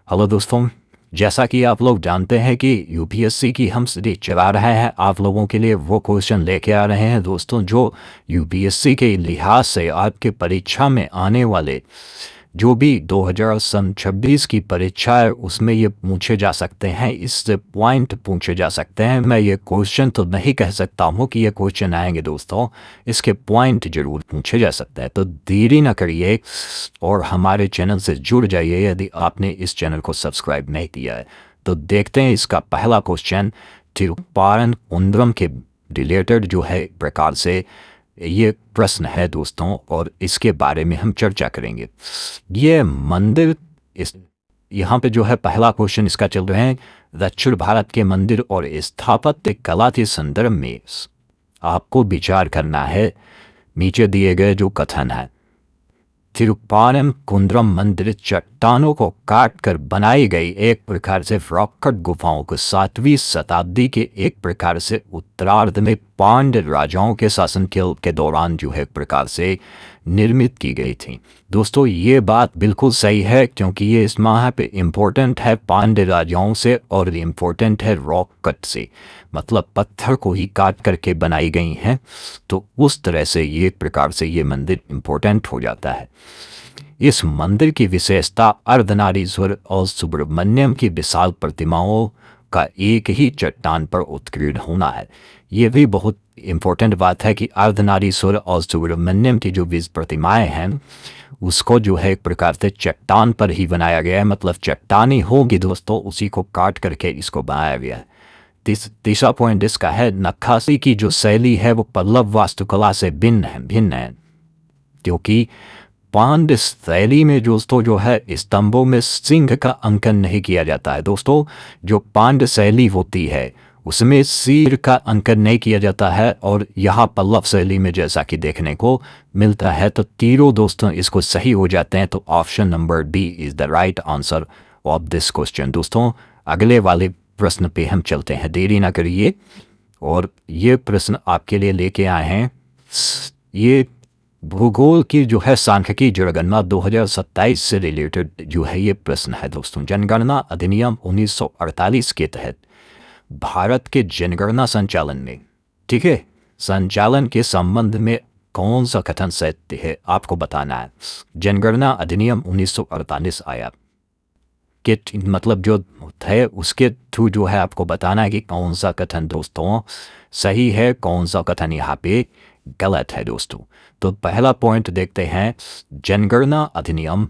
Hello दोस्तों, जैसा कि आप लोग जानते हैं कि यूपीएससी की हम सीरीज चला रहे हैं। आप लोगों के लिए वो क्वेश्चन लेके आ रहे हैं दोस्तों जो यूपीएससी के लिहाज से आपके परीक्षा में आने वाले जो भी 2026 की परीक्षा है उसमें ये पूछे जा सकते हैं, इससे पॉइंट पूछे जा सकते हैं। मैं ये क्वेश्चन तो नहीं कह सकता हूँ कि ये क्वेश्चन आएंगे दोस्तों, इसके पॉइंट जरूर पूछे जा सकते हैं। तो देरी ना करिए और हमारे चैनल से जुड़ जाइए यदि आपने इस चैनल को सब्सक्राइब नहीं किया है। तो देखते हैं इसका पहला क्वेश्चन तिरुपारन कुंद्रम के रिलेटेड जो है प्रकार से ये प्रश्न है दोस्तों, और इसके बारे में हम चर्चा करेंगे। ये मंदिर इस यहाँ पे जो है पहला क्वेश्चन इसका चल रहे हैं, दक्षिण भारत के मंदिर और स्थापत्य कला के संदर्भ में आपको विचार करना है। नीचे दिए गए जो कथन है, तिरुपारम कुंद्रम मंदिर चट्टानों को काट कर बनाई गई एक प्रकार से रॉककट गुफाओं को 7वीं शताब्दी के एक प्रकार से उत्तरार्ध में पांड्य राजाओं के शासनकाल के दौरान जो है प्रकार से निर्मित की गई थी। दोस्तों ये बात बिल्कुल सही है, क्योंकि ये इस माह पे इम्पोर्टेंट है पांड्य राजाओं से और इम्पोर्टेंट है रॉक कट से, मतलब पत्थर को ही काट करके बनाई गई हैं। तो उस तरह से ये प्रकार से ये मंदिर इम्पोर्टेंट हो जाता है। इस मंदिर की विशेषता अर्धनारीश्वर और सुब्रमण्यम की विशाल प्रतिमाओं का एक ही चट्टान पर उत्कीर्ण होना है। ये भी बहुत इम्पोर्टेंट बात है कि अर्धनारीश्वर और सुब्रमण्यम की जो बीज प्रतिमाएं हैं उसको जो है एक प्रकार से चट्टान पर ही बनाया गया है, मतलब चट्टानी होगी दोस्तों, उसी को काट करके इसको बनाया गया है। तीसरा पॉइंट इसका है, नक्काशी की जो शैली है वो पल्लव वास्तुकला से भिन्न है, क्योंकि पांड्य शैली में दोस्तों जो है स्तंभों में सिंह का अंकन नहीं किया जाता है। दोस्तों जो पांड्य शैली होती है उसमें सिर का अंकन नहीं किया जाता है, और यहाँ पल्लव शैली में जैसा कि देखने को मिलता है। तो तीनों दोस्तों इसको सही हो जाते हैं। तो option number D is the right answer of this question. दोस्तों अगले वाले प्रश्न पे हम चलते हैं, देरी ना करिए। और ये प्रश्न आपके लिए लेके आए हैं, ये भूगोल की जो है सांख्यिकी जनगणना 2027 से रिलेटेड जो है ये प्रश्न है दोस्तों। जनगणना अधिनियम 1948 के तहत भारत के जनगणना संचालन में, ठीक है, संचालन के संबंध में कौन सा कथन सत्य है आपको बताना है। जनगणना अधिनियम 1948 आया कि मतलब जो है उसके थ्रू जो है आपको बताना है कि कौन सा कथन दोस्तों सही है, कौन सा कथन यहाँ पे गलत है दोस्तों। तो पहला पॉइंट देखते हैं, जनगणना अधिनियम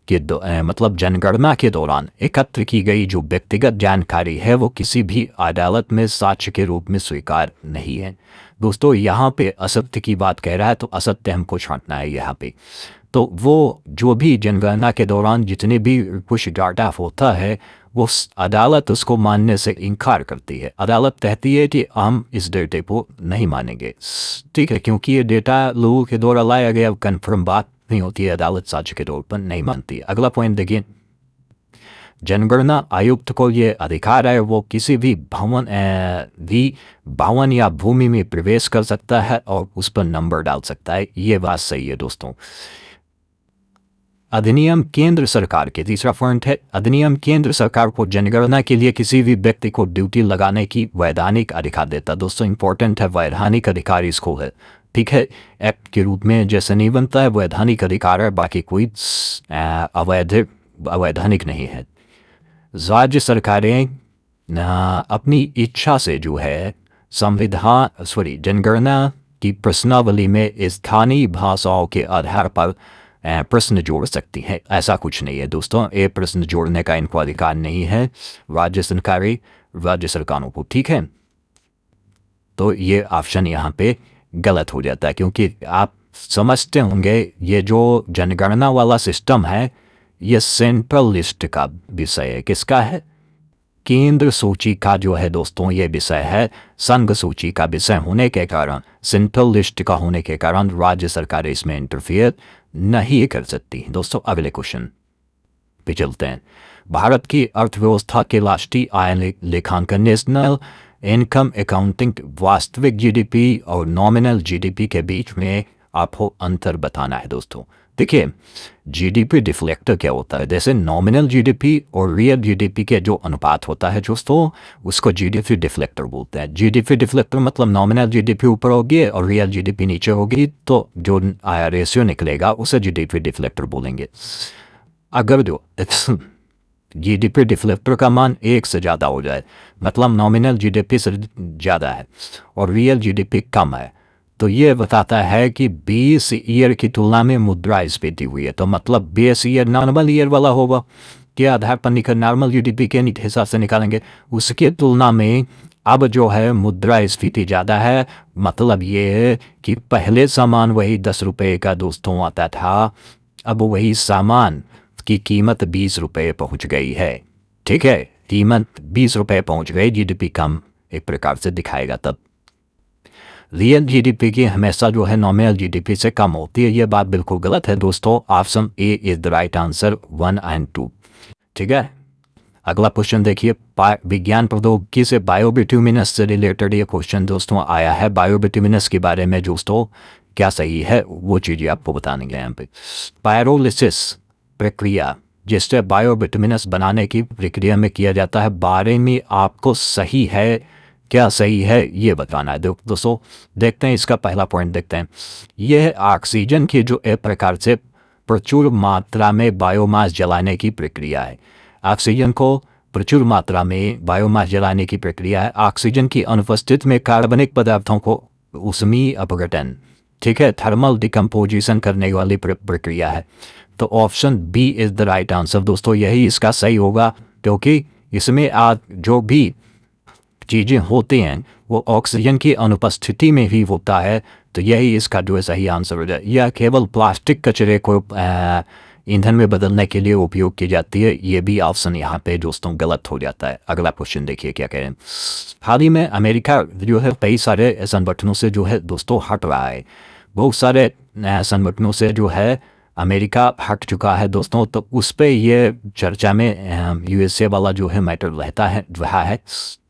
के मतलब जनगणना के दौरान एकत्र की गई जो व्यक्तिगत जानकारी है वो किसी भी अदालत में साक्ष्य के रूप में स्वीकार नहीं है। दोस्तों यहाँ पे असत्य की बात कह रहा है, तो असत्य हमको छांटना है यहाँ पे। तो वो जो भी जनगणना के दौरान जितने भी कुछ डाटा होता है वो अदालत उसको मानने से इनकार करती है। अदालत कहती है कि हम इस डेटे को नहीं मानेंगे, ठीक है, क्योंकि ये डेटा लोगों के द्वारा लाया गया कंफर्म बात नहीं होती है, अदालत साक्ष्य के तौर पर नहीं मानती। अगला पॉइंट देखिए, जनगणना आयुक्त को ये अधिकार है वो किसी भी भवन या भूमि में प्रवेश कर सकता है और उस पर नंबर डाल सकता है। ये बात सही है दोस्तों। अधिनियम केंद्र सरकार के, तीसरा पॉइंट है, अधिनियम केंद्र सरकार को जनगणना के लिए किसी भी व्यक्ति को ड्यूटी लगाने की वैधानिक अधिकार देता। दोस्तों इंपॉर्टेंट है, वैधानिक अधिकार इसको है, ठीक है, एक्ट के रूप में जैसे नहीं बनता है, वैधानिक अधिकार है, बाकी कोई अवैधानिक नहीं है। राज्य सरकारें अपनी इच्छा से जो है जनगणना की प्रश्नावली में स्थानीय भाषाओं के आधार पर प्रश्न जोड़ सकती है। ऐसा कुछ नहीं है दोस्तों, ये प्रश्न जोड़ने का इनको अधिकार नहीं है राज्य सरकारों को, ठीक है। तो ये ऑप्शन यहाँ पे गलत हो जाता है, क्योंकि आप समझते होंगे ये जो जनगणना वाला सिस्टम है ये सेंट्रल लिस्ट का विषय है। किसका है? केंद्र सूची का जो है दोस्तों ये विषय है। संघ सूची का विषय होने के कारण, सेंट्रल लिस्ट का होने के कारण राज्य सरकारें इसमें इंटरफियर नहीं कर सकती। दोस्तों अगले क्वेश्चन पे चलते हैं। भारत की अर्थव्यवस्था के राष्ट्रीय आय लेखांकन नेशनल इनकम अकाउंटिंग वास्तविक जीडीपी और नॉमिनल जीडीपी के बीच में आपको अंतर बताना है दोस्तों। देखिए जीडीपी डिफ्लेक्टर क्या होता है, जैसे नॉमिनल जीडीपी और रियल जीडीपी के जो अनुपात होता है दोस्तों उसको जीडीपी डिफ्लेक्टर बोलते हैं। जीडीपी डिफ्लेक्टर मतलब नॉमिनल जीडीपी ऊपर होगी और रियल जीडीपी नीचे होगी, तो जो रेशियो निकलेगा उसे जीडीपी डिफ्लेक्टर बोलेंगे। अगर जो जीडीपी डिफ्लेक्टर का मान 1 से ज़्यादा हो जाए, मतलब नॉमिनल जीडीपी से ज़्यादा है और रियल जीडीपी कम है, तो ये बताता है कि 20 ईयर की तुलना में मुद्रास्फीति हुई है। तो मतलब 20 ईयर नॉर्मल ईयर वाला होगा के आधार पर निकल नॉर्मल जीडीपी के हिसाब से निकालेंगे, उसकी तुलना में अब जो है मुद्रास्फीति ज़्यादा है। मतलब ये है कि पहले सामान वही 10 रुपये का दोस्तों आता था, अब वही सामान की कीमत 20 रुपये पहुँच गई है। ठीक है, कीमत 20 रुपये पहुँच गई, जीडीपी कम एक प्रकार से दिखाएगा। तब रियल जीडीपी की हमेशा जो है नॉमिनल जीडीपी से कम होती है। ये बात बिल्कुल गलत है दोस्तों। Option A is the right answer 1 और 2। ठीक है, अगला क्वेश्चन देखिए। विज्ञान प्रौद्योगिकी से बायोबिट्यूमिनस से रिलेटेड ये क्वेश्चन दोस्तों आया है। बायोबिट्यूमिनस के बारे में दोस्तों क्या सही है वो चीज़ें आपको बताने के यहाँ पे। पायरोलिसिस प्रक्रिया जिससे बायोबिट्यूमिनस बनाने की प्रक्रिया में किया जाता है, बारे में आपको सही है क्या सही है ये बताना है दोस्तों। देखते हैं इसका पहला पॉइंट देखते हैं। यह ऑक्सीजन की जो एक प्रकार से प्रचुर मात्रा में बायोमास जलाने की प्रक्रिया है। ऑक्सीजन को प्रचुर मात्रा में बायोमास जलाने की प्रक्रिया है। ऑक्सीजन की अनुपस्थिति में कार्बनिक पदार्थों को ऊष्मीय अपघटन, ठीक है, थर्मल डिकम्पोजिशन करने वाली प्रक्रिया है। तो option B is the right answer दोस्तों, यही इसका सही होगा, क्योंकि इसमें आज जो भी चीज़ें होती हैं वो ऑक्सीजन की अनुपस्थिति में ही होता है। तो यही इसका जो सही आंसर हो जाए। यह केवल प्लास्टिक कचरे को ईंधन में बदलने के लिए उपयोग की जाती है। ये भी ऑप्शन यहाँ पे दोस्तों गलत हो जाता है। अगला क्वेश्चन देखिए क्या कह रहे हैं। हाल ही में अमेरिका जो है कई सारे संगठनों से जो है दोस्तों हट रहा है। बहुत सारे संगठनों से जो है अमेरिका हट चुका है दोस्तों। तो उस पर ये चर्चा में यूएसए वाला जो है मैटर रहा है।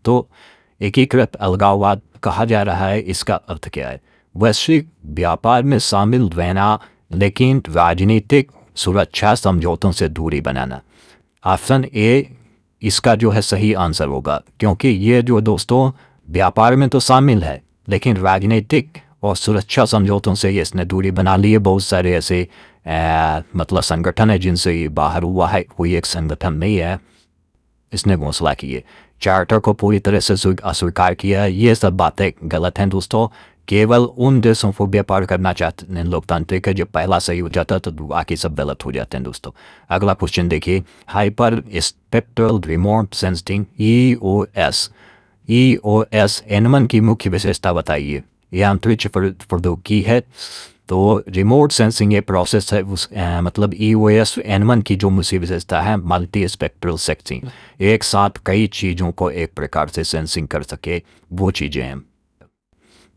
तो एकीकृत अलगाववाद कहा जा रहा है। इसका अर्थ क्या है? वैश्विक व्यापार में शामिल रहना लेकिन राजनीतिक सुरक्षा समझौतों से दूरी बनाना। ऑप्शन ए इसका जो है सही आंसर होगा, क्योंकि ये जो दोस्तों व्यापार में तो शामिल है लेकिन राजनीतिक और सुरक्षा समझौतों से ये इसने दूरी बना ली है। बहुत सारे ऐसे मतलब संगठन है जिनसे ये बाहर हुआ है। कोई एक संगठन नहीं है, इसने घोषणा की है, चार्टर को पूरी तरह से अस्वीकार किया है। ये सब बातें गलत हैं दोस्तों। केवल उन देशों को व्यापार करना चाहते हैं लोकतांत्रिक है, जब पहला सही हो जाता है तो बाकी सब गलत हो जाते हैं दोस्तों। अगला क्वेश्चन देखिए। Hyper spectral remote sensing EOS एनमन की मुख्य विशेषता बताइए। यह अंतरिक्ष प्रौद्योगिकी है। तो रिमोट सेंसिंग ये प्रोसेस है मतलब EOS एनमन की जो मुख्य विशेषता है मल्टी स्पेक्ट्रल सेंसिंग, एक साथ कई चीज़ों को एक प्रकार से सेंसिंग कर सके वो चीज़ें हैं।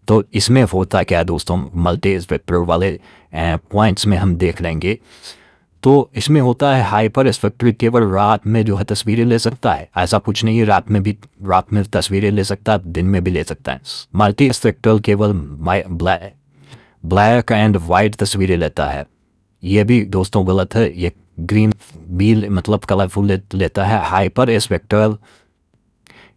तो इसमें होता क्या है दोस्तों, मल्टी स्पेक्ट्रल वाले पॉइंट्स में हम देख लेंगे। तो इसमें होता है हाइपर स्पेक्ट्रल केवल रात में जो है तस्वीरें ले सकता है, ऐसा कुछ नहीं है। रात में तस्वीरें ले सकता है, दिन में भी ले सकता है। मल्टी स्पेक्ट्रल केवल ब्लैक एंड वाइट तस्वीरें लेता है, ये भी दोस्तों गलत है। ये ग्रीन भी मतलब कलरफुल लेता है। हाइपर स्पेक्ट्रल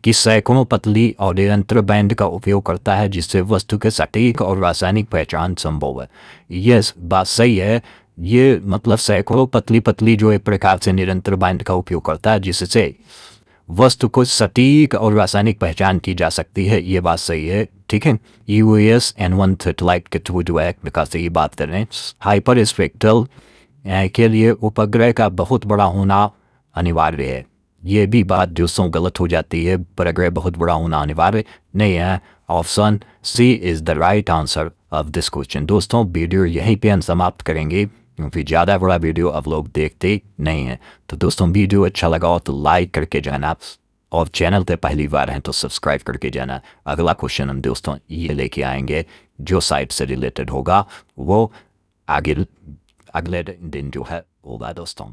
की सैकड़ों पतली और निरंतर बैंड का उपयोग करता है जिससे वस्तु के सटीक और रासायनिक पहचान संभव है। ये बात सही है। ये मतलब सैकड़ों पतली जो एक प्रकार से निरंतर बैंड का उपयोग करता है जिससे वस्तु को सटीक और रासायनिक पहचान की जा सकती है। ये बात सही है, ठीक है। EOS N1 सैटेलाइट के थ्रू जो है विकास से ये बात कर रहे हैं। हाइपर स्पेक्ट्रल के लिए उपग्रह का बहुत बड़ा होना अनिवार्य है। ये भी बात दोस्तों गलत हो जाती है। उपग्रह बहुत बड़ा होना अनिवार्य नहीं है। Option C is the right answer of this question. दोस्तों वीडियो यहीं पे हम समाप्त करेंगे क्योंकि ज़्यादा बड़ा वीडियो आप लोग देखते नहीं हैं। तो दोस्तों वीडियो अच्छा लगा हो तो लाइक करके जाना, और चैनल पे पहली बार हैं तो सब्सक्राइब करके जाना। अगला क्वेश्चन हम दोस्तों ये लेके आएंगे जो साइट से रिलेटेड होगा, वो अगले दिन जो है होगा दोस्तों।